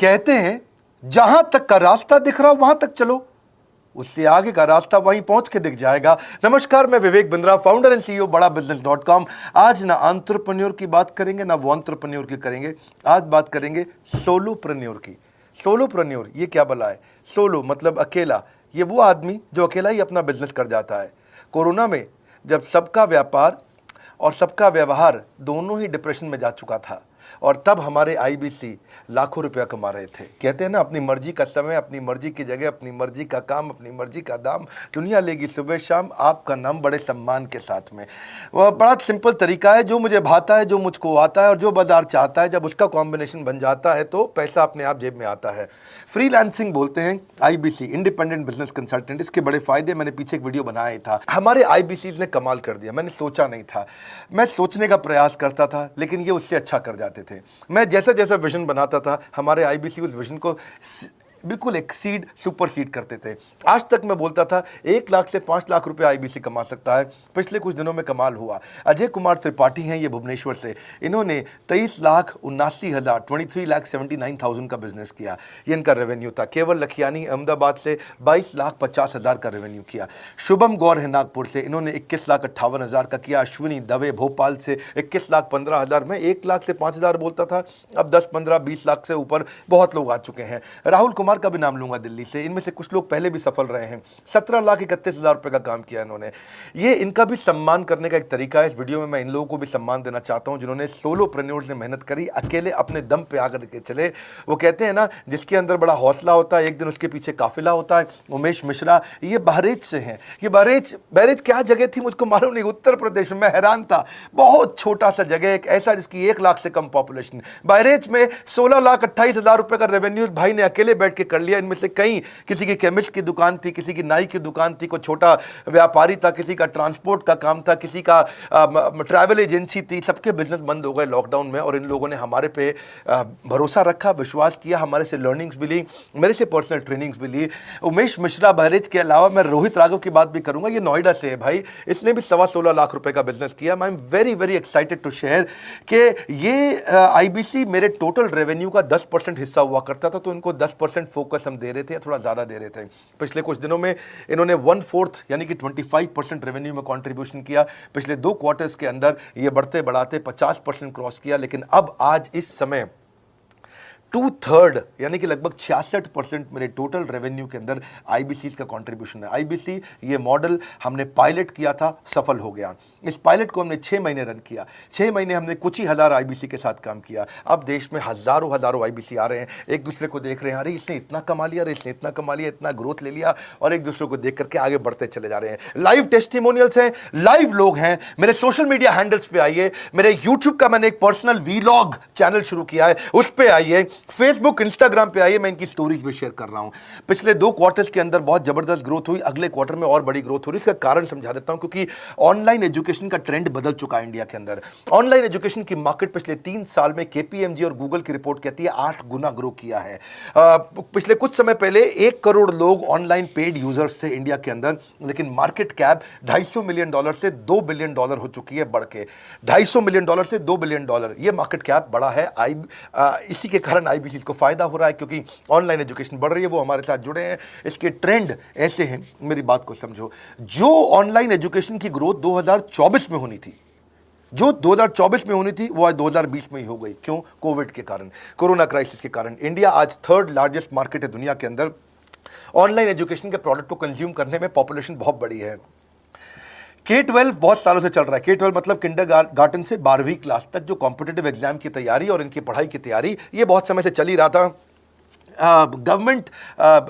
कहते हैं जहां तक का रास्ता दिख रहा हो वहां तक चलो, उससे आगे का रास्ता वहीं पहुंच के दिख जाएगा। नमस्कार, मैं Vivek Bindra, founder and CEO बड़ा बिजनेस.com। आज ना एंटरप्रेन्योर की बात करेंगे ना वो एंटरप्रेन्योर की करेंगे, आज बात करेंगे सोलोप्रेन्योर की। सोलोप्रेन्योर ये क्या भला है? सोलो मतलब अकेला, ये वो आदमी जो अकेला ही अपना बिजनेस कर जाता है। कोरोना में जब सबका व्यापार और सबका व्यवहार दोनों ही डिप्रेशन में जा चुका था, और तब हमारे आईबीसी लाखों रुपया कमा रहे थे। कहते हैं ना, अपनी मर्जी का समय, अपनी मर्जी की जगह, अपनी मर्जी का काम, अपनी मर्जी का दाम, दुनिया लेगी सुबह शाम आपका नाम बड़े सम्मान के साथ में। वह बड़ा सिंपल तरीका है, जो मुझे भाता है, जो मुझको आता है और जो बाजार चाहता है, जब उसका कॉम्बिनेशन बन जाता है तो पैसा अपने आप जेब में आता है। फ्रीलांसिंग बोलते हैं आईबीसी, इंडिपेंडेंट बिजनेस कंसल्टेंट। इसके बड़े फायदे मैंने पीछे एक वीडियो बनाया था। हमारे आईबीसी ने कमाल कर दिया, मैंने सोचा नहीं था। मैं सोचने का प्रयास करता था लेकिन ये उससे अच्छा कर जाते थे। मैं जैसा जैसा विजन बनाता था, हमारे आईबीसी उस विजन को बिल्कुल एक्सीड, सुपरसीड करते थे। आज तक मैं बोलता था 1 लाख से 5 लाख रुपए आईबीसी कमा सकता है। पिछले कुछ दिनों में कमाल हुआ। अजय कुमार त्रिपाठी हैं ये भुवनेश्वर से, इन्होंने 23,79,000 23,79,000 का बिजनेस किया। ये इनका रेवेन्यू था। केवल लखियानी अहमदाबाद से 22,50,000 का रेवेन्यू किया। शुभम गौर है नागपुर से, इन्होंने 21,58,000 का किया। अश्विनी दवे भोपाल से 21,15,000। मैं 1 लाख से 5,000 बोलता था, अब 10, 15, 20 लाख से ऊपर बहुत लोग आ चुके हैं। राहुल कुमार का भी नाम लूंगा दिल्ली से, इनमें से कुछ लोग पहले भी सफल रहे हैं। 17,31,000 रुपए का काम किया इन्होंने। ये इनका भी सम्मान करने का एक तरीका है। इस वीडियो में मैं इन लोगों को भी सम्मान देना चाहता हूं जिन्होंने सोलोप्रेन्योर से मेहनत करी, अकेले अपने दम पे आकर के चले। वो कहते हैं ना, जिसके अंदर बड़ा हौसला होता है एक दिन उसके पीछे काफिला होता है। उमेश मिश्रा ये बहरेच से हैं। ये बहरेच क्या जगह थी मुझको मालूम नहीं, उत्तर प्रदेश में। मैं हैरान था, बहुत छोटा सा जगह, एक ऐसा जिसकी 1 लाख से कम पॉपुलेशन। बहरेच में 16,28,000 रुपए का रेवेन्यू भाई ने अकेले बैठ के कर लिया। इनमें से कई, किसी की केमिस्ट की दुकान थी, किसी की नाई की दुकान थी, कोई छोटा व्यापारी था, किसी का ट्रांसपोर्ट का काम था, किसी का ट्रैवल एजेंसी थी। सबके बिजनेस बंद हो गए लॉकडाउन में, और इन लोगों ने हमारे पे भरोसा रखा, विश्वास किया, हमारे से लर्निंग्स भी ली, मेरे से पर्सनल ट्रेनिंग्स भी ली। उमेश मिश्रा बहरेच के अलावा मैं रोहित राघव की बात भी करूंगा, ये नोएडा से है भाई, इसने भी 16.25 लाख रुपए का बिजनेस किया। I am very very excited to share कि ये आईबीसी मेरे टोटल रेवेन्यू का 10% हिस्सा हुआ करता था, तो इनको 10% फोकस हम दे रहे थे, या थोड़ा ज़्यादा दे रहे थे। पिछले कुछ दिनों में इन्होंने 1/4 यानी कि 25% रेवेन्यू में कंट्रीब्यूशन किया। पिछले 2 क्वार्टर्स के अंदर ये बढ़ते बढ़ाते 50% क्रॉस किया। लेकिन अब आज इस समय 2/3 यानी कि लगभग 66% मेरे टोटल रेवेन्यू के अंदर आईबीसी का कंट्रीब्यूशन है। आईबीसी ये मॉडल हमने पायलट किया था, सफल हो गया। इस पायलट को हमने 6 महीने रन किया। 6 महीने हमने कुछ ही हज़ार आईबीसी के साथ काम किया। अब देश में हज़ारों आईबीसी आ रहे हैं, एक दूसरे को देख रहे हैं, अरे इसने इतना कमा लिया, अरे इसने इतना कमा लिया, इतना ग्रोथ ले लिया, और एक दूसरे को देख करके आगे बढ़ते चले जा रहे हैं। लाइव टेस्टिमोनियल्स हैं, लाइव लोग हैं। मेरे सोशल मीडिया हैंडल्स पे आइए, मेरे यूट्यूब का मैंने एक पर्सनल वीलॉग चैनल शुरू किया है, उस पर आइए। फेसबुक इंस्टाग्राम पे आइए, मैं इनकी स्टोरीज भी शेयर कर रहा हूं। पिछले 2 क्वार्टर्स के अंदर बहुत जबरदस्त ग्रोथ हुई, अगले क्वार्टर में और बड़ी ग्रोथ हो रही है। इसका कारण समझा देता हूं, क्योंकि ऑनलाइन एजुकेशन का ट्रेंड बदल चुका है इंडिया के अंदर। ऑनलाइन एजुकेशन की मार्केट पिछले 3 साल में केपीएमजी और गूगल की रिपोर्ट कहती है 8 गुना ग्रो किया है। पिछले कुछ समय पहले 1 करोड़ लोग ऑनलाइन पेड यूजर्स थे इंडिया के अंदर, लेकिन मार्केट कैप $250 मिलियन से $2 बिलियन हो चुकी है, बढ़ के $250 मिलियन से $2 बिलियन। ये मार्केट कैप बड़ा है। इसी के कारण आईबीसी को फायदा हो रहा है, क्योंकि ऑनलाइन एजुकेशन बढ़ रही है, वो हमारे साथ जुड़े हैं। इसके ट्रेंड ऐसे हैं, मेरी बात को समझो। जो ऑनलाइन एजुकेशन की ग्रोथ 2024 में होनी थी, जो 2024 में होनी थी, वो आज 2020 में ही हो गई। क्यों? कोविड के कारण, कोरोना क्राइसिस के कारण। इंडिया आज 3rd लार्जेस्ट मार्केट है दुनिया के अंदर। ऑनलाइन एजुकेशन के प्रोडक्ट को कंज्यूम करने में पॉपुलेशन बहुत बड़ी है। K-12 बहुत सालों से चल रहा है। K-12 मतलब किंडरगार्टन से 12वीं क्लास तक जो कॉम्पिटिटिव एग्जाम की तैयारी और इनकी पढ़ाई की तैयारी, ये बहुत समय से चल ही रहा था। गवर्नमेंट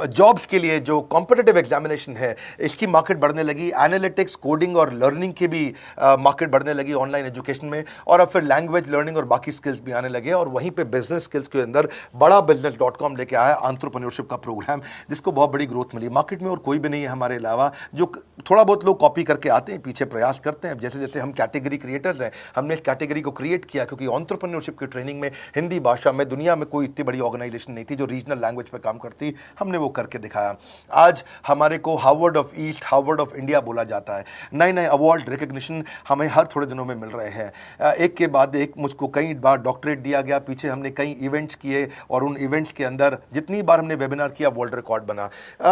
जॉब्स के लिए जो कॉम्पिटिटिव एग्जामिनेशन है, इसकी मार्केट बढ़ने लगी। एनालिटिक्स, कोडिंग और लर्निंग की भी मार्केट बढ़ने लगी ऑनलाइन एजुकेशन में। और अब फिर लैंग्वेज लर्निंग और बाकी स्किल्स भी आने लगे। और वहीं पे बिजनेस स्किल्स के अंदर बड़ा बिजनेस.com लेके आया एंटरप्रेन्योरशिप का प्रोग्राम, जिसको बहुत बड़ी ग्रोथ मिली मार्केट में। और कोई भी नहीं है हमारे अलावा जो थोड़ा बहुत लोग कॉपी करके आते हैं, पीछे प्रयास करते हैं। जैसे जैसे हम कैटेगरी क्रिएटर्स हैं, हमने इस कैटेगरी को क्रिएट किया क्योंकि एंटरप्रेन्योरशिप की ट्रेनिंग में हिंदी भाषा में दुनिया में कोई इतनी बड़ी ऑर्गेनाइजेशन नहीं थी जो रीजनल लैंग्वेज पे काम करती। हमने वो करके दिखाया। आज हमारे को Harvard of east, Harvard of India बोला जाता है। नए नए अवार्ड, रिकग्निशन हमें हर थोड़े दिनों में मिल रहे हैं। एक के बाद एक मुझको कई बार डॉक्टरेट दिया गया। पीछे हमने कई इवेंट्स किए और उन इवेंट्स के अंदर जितनी बार हमने वेबिनार किया वर्ल्ड रिकॉर्ड बना।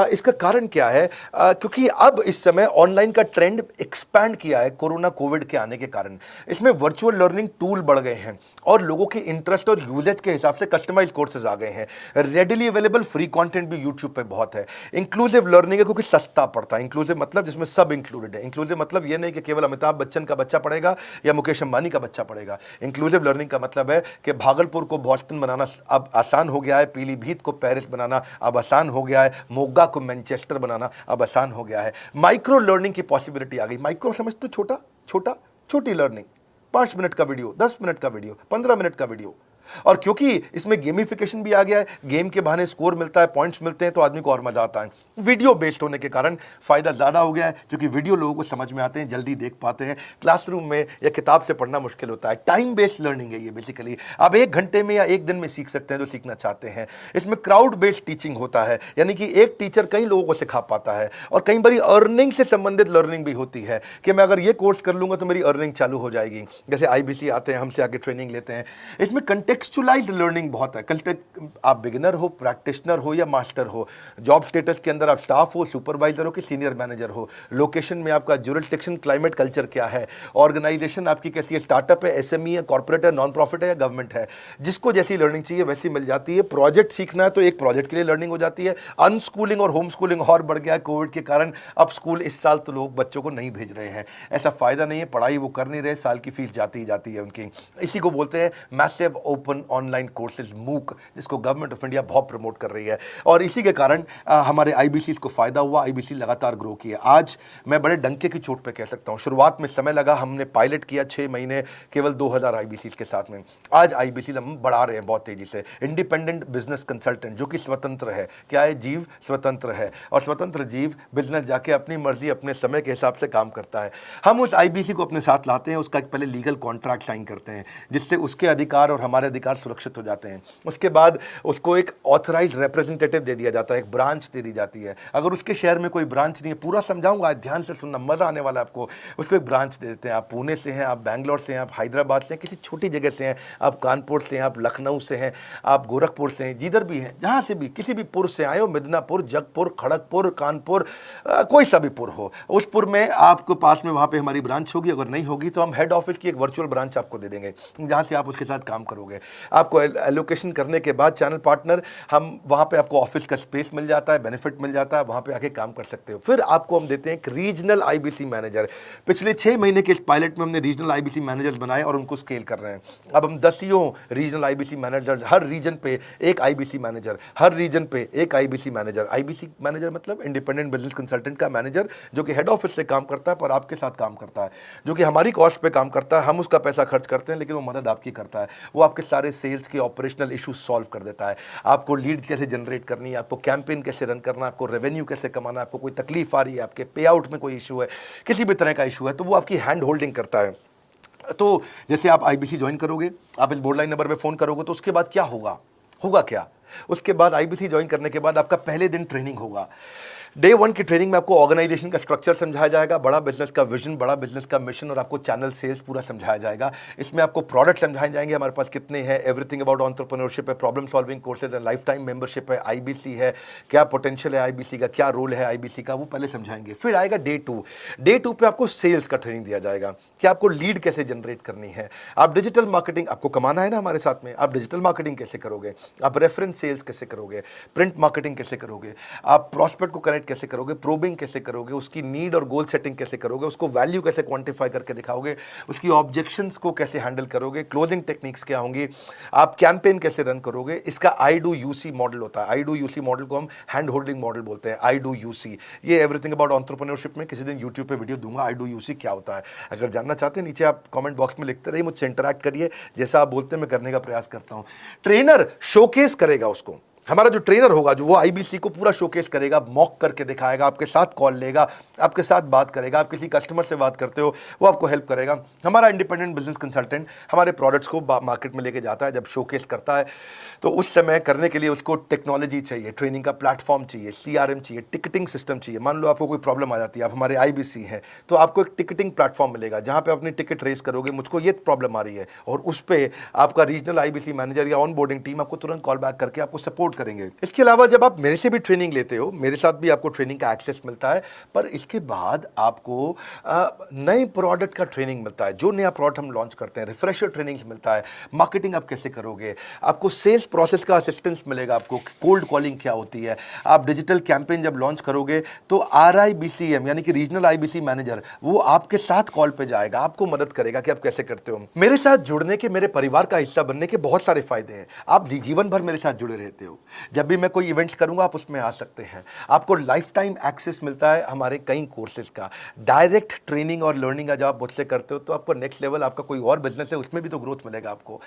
इसका कारण क्या है? क्योंकि अब इस समय ऑनलाइन का ट्रेंड एक्सपैंड किया है कोरोना कोविड के आने के कारण। इसमें वर्चुअल लर्निंग टूल बढ़ गए हैं और लोगों के इंटरेस्ट और यूजेज के हिसाब से कस्टमाइज कोर्सेज आ गए हैं। रेडिली अवेलेबल फ्री कंटेंट भी यूट्यूब पे बहुत है। इंक्लूसिव लर्निंग है क्योंकि सस्ता पड़ता है। इंक्लूसिव मतलब जिसमें सब इंक्लूडेड है। इंक्लूसिव मतलब ये नहीं कि केवल अमिताभ बच्चन का बच्चा पढ़ेगा या मुकेश अंबानी का बच्चा पढ़ेगा। इंक्लूसिव लर्निंग का मतलब है कि भागलपुर को बॉस्टन बनाना अब आसान हो गया है, पीलीभीत को पेरिस बनाना अब आसान हो गया है, मोगा को मैनचेस्टर बनाना अब आसान हो गया है। माइक्रो लर्निंग की पॉसिबिलिटी आ गई। माइक्रो समझ तो छोटा छोटा, छोटी लर्निंग, 5 मिनट का वीडियो, 10 मिनट का वीडियो, 15 मिनट का वीडियो। और क्योंकि इसमें गेमिफिकेशन भी आ गया है, गेम के बहाने स्कोर मिलता है, पॉइंट्स मिलते हैं, तो आदमी को और मजा आता है। वीडियो बेस्ड होने के कारण फायदा ज्यादा हो गया है क्योंकि वीडियो लोगों को समझ में आते हैं, जल्दी देख पाते हैं। क्लासरूम में या किताब से पढ़ना मुश्किल होता है। टाइम बेस्ड लर्निंग है ये बेसिकली। आप 1 घंटे में या 1 दिन में सीख सकते हैं जो सीखना चाहते हैं। इसमें क्राउड बेस्ड टीचिंग होता है, यानी कि एक टीचर कई लोगों को सिखा पाता है। और कई बार अर्निंग से संबंधित लर्निंग भी होती है कि मैं अगर ये कोर्स कर लूंगा तो मेरी अर्निंग चालू हो जाएगी। जैसे IBC आते हैं, हमसे आगे ट्रेनिंग लेते हैं। इसमें कंटेक्चुअलाइज्ड लर्निंग बहुत है। आप बिगिनर हो, प्रैक्टिशनर हो या मास्टर हो, जॉब स्टेटस के अंदर आप स्टाफ हो, सुपरवाइजर हो कि सीनियर मैनेजर हो, लोकेशन में आपका जुरिस्डिक्शन, क्लाइमेट, कल्चर क्या है, ऑर्गेनाइजेशन आपकी कैसी है, स्टार्टअप है, SME है, कॉर्पोरेट है, नॉन प्रॉफिट है या गवर्नमेंट है, जिसको जैसी लर्निंग चाहिए वैसी मिल जाती है। प्रोजेक्ट सीखना है तो एक प्रोजेक्ट के लिए लर्निंग हो जाती है। अनस्कूलिंग और होम स्कूलिंग और बढ़ गया है कोविड के कारण। अब स्कूल इस साल तो लोग बच्चों को नहीं भेज रहे हैं। ऐसा फायदा नहीं है, पढ़ाई वो कर नहीं रहे, साल की फीस जाती ही जाती है उनकी। इसी को बोलते हैं massive open online courses, MOOC, जिसको गवर्नमेंट ऑफ इंडिया बहुत प्रमोट कर रही है। और इसी के कारण हमारे IBC को फायदा हुआ। IBC लगातार ग्रो किया। आज मैं बड़े डंके की चोट पे कह सकता हूं, शुरुआत में समय लगा, हमने पायलट किया 6 महीने केवल 2000 IBC के साथ में। आज IBC हम बढ़ा रहे हैं बहुत तेजी से। इंडिपेंडेंट बिजनेस कंसल्टेंट जो कि स्वतंत्र है। क्या है? जीव स्वतंत्र है और स्वतंत्र जीव बिजनेस जाके अपनी मर्जी अपने समय के हिसाब से काम करता है। हम उस IBC को अपने साथ लाते हैं, उसका एक पहले लीगल कॉन्ट्रैक्ट साइन करते हैं जिससे उसके अधिकार और हमारे अधिकार सुरक्षित हो जाते हैं। उसके बाद उसको एक ऑथराइज्ड रिप्रेजेंटेटिव दे दिया जाता है, एक ब्रांच दे दी जाती है। अगर उसके शहर में कोई ब्रांच नहीं है, पूरा समझाऊंगा, ध्यान से सुनना, मजा आने वाला है आपको। उसको एक ब्रांच दे देते हैं। आप पुणे से हैं, आप बैंगलोर से हैं, आप हैदराबाद से हैं, किसी छोटी जगह से हैं, आप कानपुर से हैं, आप लखनऊ से हैं, आप गोरखपुर से हैं, जिधर भी हैं, जहां से भी किसी भी पुर से आए हो, मिदनापुर, जगपुर, खड़गपुर, कानपुर, कोई सा भी पुर हो, उस पुर में आपको पास में वहां पे हमारी ब्रांच होगी। अगर नहीं होगी तो हम हेड ऑफिस की एक वर्चुअल ब्रांच आपको दे देंगे जहां से आप उसके साथ काम करोगे। आपको एलोकेशन करने के बाद चैनल पार्टनर, हम वहां पे आपको ऑफिस का स्पेस मिल जाता है, बेनिफिट मिल जाता है, वहां पे आके काम कर सकते हो। फिर आपको हम देते हैं एक रीजनल IBC मैनेजर। पिछले 6 महीने के इस पायलट में हमने रीजनल IBC मैनेजर्स बनाए और उनको स्केल कर रहे हैं। अब हम 10 रीजनल IBC मैनेजर, हर रीजन पे एक IBC मैनेजर, हर रीजन पे एक IBC मैनेजर। IBC मैनेजर मतलब इंडिपेंडेंट बिजनेस कंसल्टेंट का मैनेजर, जो कि हेड ऑफिस से काम करता है पर आपके साथ काम करता है, जो कि हमारी कॉस्ट पे काम करता है। हम उसका पैसा खर्च करते हैं लेकिन वो मदद आपकी करता है। वो आपके सारे सेल्स के ऑपरेशनल इशू सॉल्व कर देता है। आपको लीड कैसे जनरेट करनी है, आपको कैंपेन कैसे रन करना है, आपको रेवेन्यू कैसे कमाना है, आपको कोई तकलीफ आ रही है, आपके पे आउट में कोई इशू है, किसी भी तरह का इशू है, तो वो आपकी हैंड होल्डिंग करता है। तो जैसे आप IBC ज्वाइन करोगे, आप इस बोर्ड लाइन नंबर पे फोन करोगे तो उसके बाद क्या होगा क्या? उसके बाद IBC ज्वाइन करने के बाद आपका पहले दिन ट्रेनिंग होगा। डे 1 की ट्रेनिंग में आपको ऑर्गेनाइजेशन का स्ट्रक्चर समझाया जाएगा, बड़ा बिजनेस का विजन, बड़ा बिजनेस का मिशन और आपको चैनल सेल्स पूरा समझाया जाएगा। इसमें आपको प्रोडक्ट समझाए जाएंगे, हमारे पास कितने हैं, एवरीथिंग अबाउट एंटरप्रेन्योरशिप है, प्रॉब्लम सॉल्विंग कोर्सेज है, लाइफ टाइम मेंबरशिप है, IBC है, क्या पोटेंशियल है IBC का, क्या रोल है IBC का, वो पहले समझाएंगे। फिर आएगा डे 2। डे 2 पे आपको सेल्स का ट्रेनिंग दिया जाएगा कि आपको लीड कैसे जनरेट करनी है, आप डिजिटल मार्केटिंग, आपको कमाना है ना हमारे साथ में, आप डिजिटल मार्केटिंग कैसे करोगे, आप रेफरेंस सेल्स कैसे करोगे, प्रिंट मार्केटिंग कैसे करोगे, आप प्रॉस्पेक्ट को कनेक्ट कैसे करोगे, प्रोबिंग कैसे करोगे, उसकी नीड और गोल सेटिंग कैसे करोगे, उसको वैल्यू कैसे क्वांटिफाई करके दिखाओगे, उसकी ऑब्जेक्शंस को कैसे हैंडल करोगे, क्लोजिंग टेक्निक्स क्या होंगी, आप कैंपेन कैसे रन करोगे। इसका I do UC मॉडल होता है। I do UC मॉडल को हम हैंड होल्डिंग मॉडल बोलते हैं। I do UC, ये एवरीथिंग अबाउट एंटरप्रेन्योरशिप में किसी दिन यूट्यूब पे वीडियो दूंगा। I do UC क्या होता है, अगर जानना चाहते हैं नीचे आप कमेंट बॉक्स में लिखते रहिए, मुझसे इंटरैक्ट करिए, जैसा आप बोलते हैं मैं करने का प्रयास करता हूं। ट्रेनर शोकेस करेगा उसको, हमारा जो ट्रेनर होगा, जो वो आईबीसी को पूरा शोकेस करेगा, मॉक करके दिखाएगा, आपके साथ कॉल लेगा, आपके साथ बात करेगा, आप किसी कस्टमर से बात करते हो वो आपको हेल्प करेगा। हमारा इंडिपेंडेंट बिजनेस कंसल्टेंट हमारे प्रोडक्ट्स को मार्केट में लेके जाता है, जब शोकेस करता है तो उस समय करने के लिए उसको टेक्नोलॉजी चाहिए, ट्रेनिंग का प्लेटफॉर्म चाहिए, सीआरएम चाहिए, टिकटिंग सिस्टम चाहिए। मान लो आपको कोई प्रॉब्लम आ जाती है, आप हमारे आईबीसी हैं, तो आपको एक टिकटिंग प्लेटफॉर्म मिलेगा जहां पे अपनी टिकट रेस करोगे, मुझको ये प्रॉब्लम आ रही है, और उस पर आपका रीजनल आईबीसी मैनेजर या ऑन बोर्डिंग टीम आपको तुरंत कॉल बैक करके आपको सपोर्ट करेंगे। इसके अलावा जब आप मेरे से भी ट्रेनिंग लेते हो, मेरे साथ भी आपको ट्रेनिंग का एक्सेस मिलता है, पर इसके बाद आपको नए प्रोडक्ट का ट्रेनिंग मिलता है। जो नया प्रोडक्ट हम लॉन्च करते हैं, रिफ्रेशर ट्रेनिंग्स मिलता है, मार्केटिंग आप कैसे करोगे, आपको सेल्स प्रोसेस का असिस्टेंस मिलेगा, आपको कोल्ड कॉलिंग क्या होती है, आप डिजिटल कैंपेन जब लॉन्च करोगे तो RIBCM यानी कि रीजनल आईबीसी मैनेजर वो आपके साथ कॉल पे जाएगा, आपको मदद करेगा कि आप कैसे करते हो। मेरे साथ जुड़ने के, मेरे परिवार का हिस्सा बनने के बहुत सारे फायदे हैं। आप जीवन भर मेरे साथ जुड़े रहते हो, जब भी मैं कोई इवेंट करूंगा आप उसमें आ सकते हैं, आपको लाइफ टाइम एक्सेस मिलता है हमारे कई कोर्सेज का, डायरेक्ट ट्रेनिंग और लर्निंग जब आप मुझसे करते हो तो आपको नेक्स्ट लेवल, आपका कोई और बिजनेस है उसमें भी तो ग्रोथ मिलेगा आपको।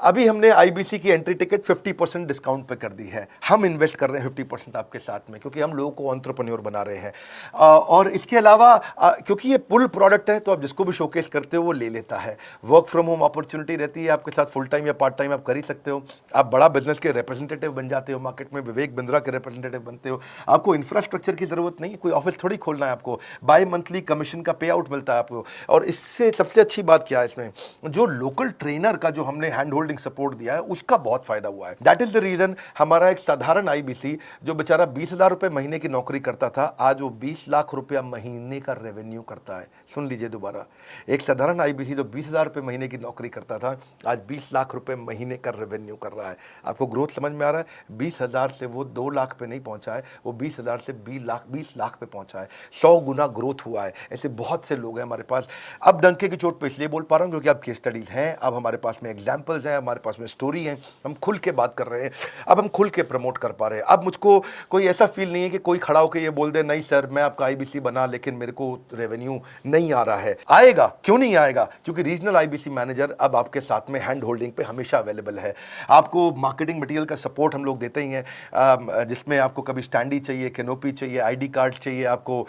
अभी हमने आईबीसी की एंट्री टिकट 50% डिस्काउंट पे कर दी है, हम इन्वेस्ट कर रहे हैं 50% आपके साथ में, क्योंकि हम लोगों को एंटरप्रेन्योर बना रहे हैं। और इसके अलावा क्योंकि ये पुल प्रोडक्ट है तो आप जिसको भी शोकेस करते हो वो ले लेता है। वर्क फ्रॉम होम अपॉर्चुनिटी रहती है, आपके साथ फुल टाइम या पार्ट टाइम आप कर ही सकते हो। आप बड़ा बिजनेस के रिप्रेजेंटेटिव बन जाते हो, मार्केट में विवेक बिंद्रा के रिप्रेजेंटेटिव बनते हो। आपको इंफ्रास्ट्रक्चर की जरूरत नहीं है, कोई ऑफिस थोड़ी खोलना है आपको, बाय मंथली कमीशन का पे आउट मिलता है आपको। और इससे सबसे अच्छी बात क्या है, इसमें जो लोकल ट्रेनर का जो हमने हैंड होल्डिंग सपोर्ट दिया है उसका बहुत फायदा हुआ है। दैट इज द रीजन हमारा एक साधारण आईबीसी जो बेचारा 20,000 रुपए महीने की नौकरी करता था, आज वो 20 लाख रुपया महीने का रेवेन्यू करता है। सुन लीजिए दोबारा, एक साधारण आईबीसी जो 20,000 रुपए महीने की नौकरी करता था, आज 20 लाख रुपए महीने का रेवेन्यू कर रहा है। आपको ग्रोथ समझ में आ रहा है? 20,000 से वो 2 लाख पे नहीं पहुंचा है, वो 20,000 से 20 लाख पे पहुंचा है। 100 गुना ग्रोथ हुआ है। ऐसे बहुत से लोग हैं हमारे पास। अब डंके की चोट पे इसलिए बोल पा रहा हूं क्योंकि अब केस स्टडीज हैं, अब हमारे पास में एग्जाम्पल्स हैं, हमारे पास में स्टोरी है, हम खुल के बात कर रहे हैं, अब हम खुल के प्रमोट कर पा रहे हैं। अब मुझको कोई ऐसा फील नहीं है कि कोई खड़ा होकर ये बोल दे नहीं सर मैं आपका आईबीसी बना लेकिन मेरे को रेवेन्यू नहीं आ रहा है। आएगा, क्यों नहीं आएगा? क्योंकि रीजनल आईबीसी मैनेजर अब आपके साथ में हैंड होल्डिंग पे हमेशा अवेलेबल है। आपको मार्केटिंग मटेरियल का सपोर्ट हम लोग देते ही हैं, जिसमें आपको कभी स्टैंडी चाहिए, कैनोपी चाहिए, आईडी कार्ड चाहिए, आपको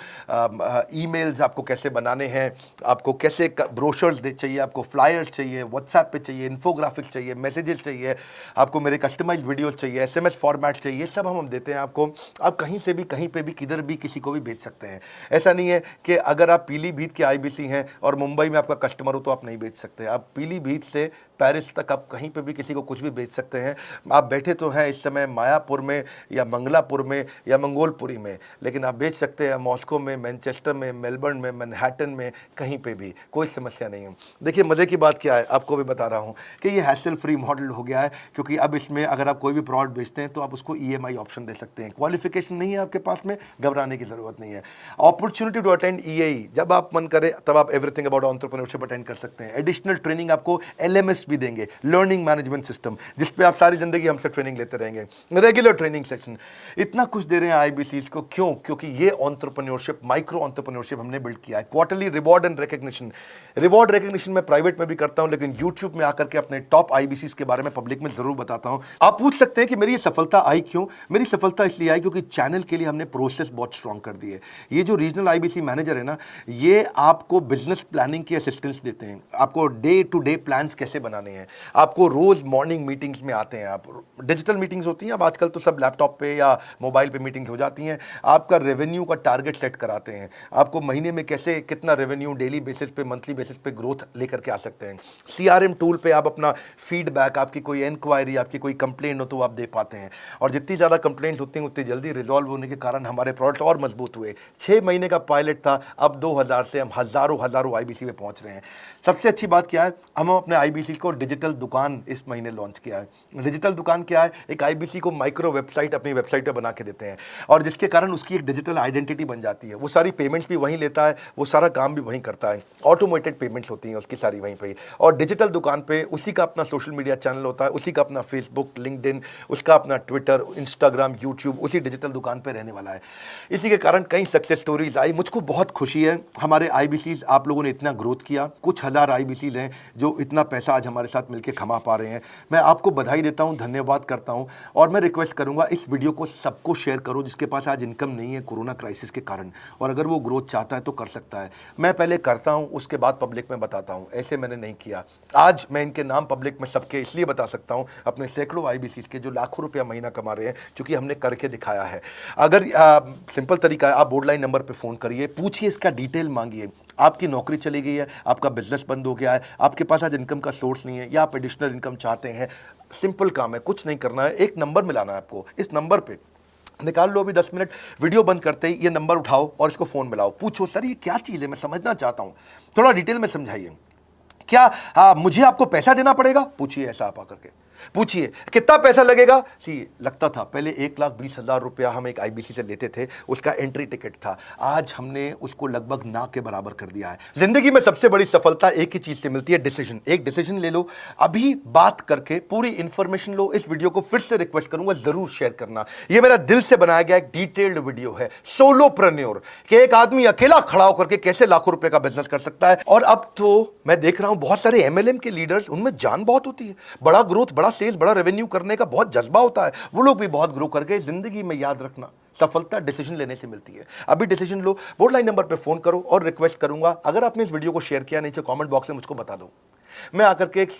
ईमेल्स आपको कैसे बनाने हैं, आपको कैसे ब्रोशर्स चाहिए, आपको फ्लायर्स चाहिए, व्हाट्सएप पे चाहिए, इन्फोग्राफिक्स चाहिए, मैसेजेस चाहिए, आपको मेरे कस्टमाइज्ड वीडियोस चाहिए, SMS फॉर्मेट चाहिए, सब हम देते हैं आपको। आप कहीं से भी, कहीं पे भी, किधर भी, किसी को भी बेच सकते हैं। ऐसा नहीं है कि अगर आप पीलीभीत के आईबीसी हैं और मुंबई में आपका कस्टमर हो तो आप नहीं बेच सकते। आप पीलीभीत से पेरिस तक आप कहीं पे भी किसी को कुछ भी बेच सकते हैं। आप बैठे तो हैं इस समय मायापुर में या मंगलापुर में या मंगोलपुरी में, लेकिन आप बेच सकते हैं मॉस्को में, मैनचेस्टर में, मेलबर्न में, मैनहट्टन में, कहीं पे भी, कोई समस्या नहीं है। देखिए मज़े की बात क्या है, आपको भी बता रहा हूँ कि ये हैसल फ्री मॉडल हो गया है, क्योंकि अब इसमें अगर आप कोई भी प्रोडक्ट बेचते हैं तो आप उसको EMI ऑप्शन दे सकते हैं। क्वालिफिकेशन नहीं है आपके पास में, घबराने की जरूरत नहीं है। अपॉर्चुनिटी टू अटेंड EAE, जब आप मन करे तब आप एवरीथिंग अबाउट एंटरप्रेन्योरशिप अटेंड कर सकते हैं। एडिशनल ट्रेनिंग आपको LMS भी देंगे, लर्निंग मैनेजमेंट सिस्टम, जिसपे आप सारी जिंदगी हमसे ट्रेनिंग लेते रहेंगे। रेगुलर ट्रेनिंग सेक्शन, इतना कुछ दे रहे हैं आईबीसीज को। क्यों? क्योंकि ये एंटरप्रेन्योरशिप, माइक्रो एंटरप्रेन्योरशिप हमने बिल्ड किया है। Quarterly reward and recognition, reward recognition मैं प्राइवेट में भी करता हूं, लेकिन यूट्यूब में आकर के अपने टॉप आईबीसीज के बारे में पब्लिक में जरूर बताता हूं। आप पूछ सकते हैं कि मेरी ये सफलता आई क्यों? मेरी सफलता इसलिए आई क्योंकि चैनल के लिए हमने प्रोसेस बहुत स्ट्रांग कर दी है। ये जो रीजनल आईबीसी मैनेजर है ना, ये आपको बिजनेस प्लानिंग की असिस्टेंस देते हैं, आपको डे टू डे प्लान्स कैसे बनाने हैं, आपको रोज मॉर्निंग मीटिंग्स में आते हैं। आप डिजिटल मीटिंग्स होती हैं, अब आजकल तो सब लैपटॉप पे या मोबाइल पे मीटिंग्स हो जाती हैं। आपका रेवेन्यू का टारगेट सेट कराते हैं, आपको महीने में कैसे कितना रेवेन्यू डेली बेसिस पे, मंथली बेसिस पे ग्रोथ लेकर के आ सकते हैं। CRM टूल पे आप अपना फीडबैक, आपकी कोई इंक्वायरी, आपकी कोई कंप्लेंट हो तो आप दे पाते हैं, और जितनी ज़्यादा कंप्लेंट होती हैं उतनी जल्दी रिजॉल्व होने के कारण हमारे प्रोडक्ट और मजबूत हुए। 6 महीने का पायलट था, अब 2000 से हम हज़ारों आईबीसी पे पहुंच रहे हैं। सबसे अच्छी बात क्या है, हम अपने आईबीसी को डिजिटल दुकान इस महीने लॉन्च किया है। डिजिटल दुकान क्या है? एक आईबीसी को माइक्रो वेबसाइट अपनी वेबसाइट पे बना के देते हैं, और जिसके कारण उसकी एक डिजिटल आइडेंटिटी बन जाती है। वो सारी पेमेंट्स भी वहीं लेता है, वो सारा काम भी वहीं करता है, ऑटोमेटेड पेमेंट्स होती हैं उसकी सारी वहीं पे। और डिजिटल दुकान पे उसी का अपना सोशल मीडिया चैनल होता है, उसी का अपना फेसबुक, लिंक्डइन, उसका अपना ट्विटर, इंस्टाग्राम, यूट्यूब उसी डिजिटल दुकान पे रहने वाला है। इसी के कारण कई सक्सेस स्टोरीज आई। मुझको बहुत खुशी है, हमारे आईबीसीज आप लोगों ने इतना ग्रोथ किया। कुछ हज़ार आईबीसीज हैं जो इतना पैसा आज हमारे साथ मिलकर कमा पा रहे हैं। मैं आपको बधाई देता हूं, धन्यवाद करता हूं। और मैं रिक्वेस्ट करूंगा इस वीडियो को सबको शेयर करो जिसके पास आज इनकम नहीं है कोरोना क्राइसिस के कारण, और अगर वो ग्रोथ चाहता है तो कर सकता है। मैं पहले करता हूं, उसके बाद पब्लिक में बताता हूं, ऐसे मैंने नहीं किया। आज मैं इनके नाम पब्लिक में सबके इसलिए बता सकता हूं, अपने सैकड़ों IBCs के जो लाखों रुपया महीना कमा रहे हैं, क्योंकि हमने करके दिखाया है। अगर सिंपल तरीका है, आप बोर्ड लाइन नंबर पर फ़ोन करिए, पूछिए, इसका डिटेल मांगिए। आपकी नौकरी चली गई है, आपका बिजनेस बंद हो गया है, आपके पास आज इनकम का सोर्स नहीं है, या आप एडिशनल इनकम चाहते हैं, सिंपल काम है, कुछ नहीं करना है, एक नंबर मिलाना है आपको। इस नंबर पे निकाल लो अभी 10 मिनट, वीडियो बंद करते ही ये नंबर उठाओ और इसको फ़ोन मिलाओ। पूछो, सर ये क्या चीज़ है, मैं समझना चाहता हूँ, थोड़ा डिटेल में समझाइए। क्या मुझे आपको पैसा देना पड़ेगा? पूछिए, ऐसा आप आकर के पूछिए। कितना पैसा लगेगा? सी लगता था पहले 1,20,000 रुपया हम एक IBC से लेते थे, उसका एंट्री टिकट था। आज हमने उसको लगभग ना के बराबर कर दिया है। जिंदगी में सबसे बड़ी सफलता एक ही चीज से मिलती है, डिसीजन। एक डिसीजन ले लो, अभी बात करके पूरी इंफॉर्मेशन लो। इस वीडियो को फिर से रिक्वेस्ट करूंगा, जरूर शेयर करना। यह मेरा दिल से बनाया गया एक डिटेल्ड वीडियो है, सोलोप्रेन्योर, कि एक आदमी अकेला खड़ा होकर के कैसे लाखों रुपए का बिजनेस कर सकता है। और अब तो मैं देख रहा हूं बहुत सारे MLM के लीडर्स, उनमें जान बहुत होती है, बड़ा ग्रोथ, बड़ा सेल्स, बड़ा रेवेन्यू करने का बहुत जज्बा होता है, वो लोग भी बहुत ग्रो कर गए। जिंदगी में याद रखना, सफलता डिसीजन लेने से मिलती है। अभी डिसीजन लो, बोर्ड लाइन नंबर पे फोन करो, और रिक्वेस्ट करूंगा अगर आपने इस वीडियो को शेयर किया, नीचे कमेंट बॉक्स में मुझको बता दो। मैं आकर के एक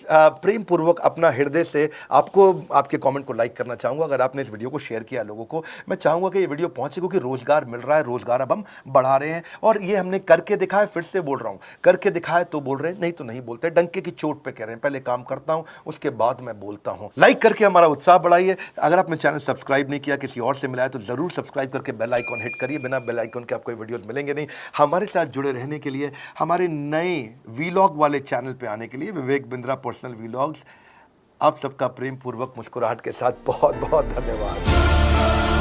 प्रेम पूर्वक अपना हृदय से आपको आपके कमेंट को लाइक करना चाहूंगा। अगर आपने इस वीडियो को शेयर किया लोगों को, मैं चाहूंगा कि ये वीडियो पहुंचे, क्योंकि रोजगार मिल रहा है, रोजगार अब हम बढ़ा रहे हैं, और ये हमने करके दिखाया। फिर से बोल रहा हूं, करके दिखाया तो बोल रहे हैं, नहीं तो नहीं बोलते, डंके की चोट पे कह रहे हैं। पहले काम करता हूं, उसके बाद मैं बोलता हूं। लाइक करके हमारा उत्साह बढ़ाइए। अगर आपने चैनल सब्सक्राइब नहीं किया, किसी और से मिला है, तो जरूर सब्सक्राइब करके बेल आइकॉन हिट करिए। बिना बेल आइकॉन के आपको वीडियोस मिलेंगे नहीं। हमारे साथ जुड़े रहने के लिए, हमारे नए वीलॉग वाले चैनल पे आने के लिए, विवेक बिंद्रा पर्सनल वीलॉग्स, आप सबका प्रेम पूर्वक मुस्कुराहट के साथ बहुत बहुत धन्यवाद।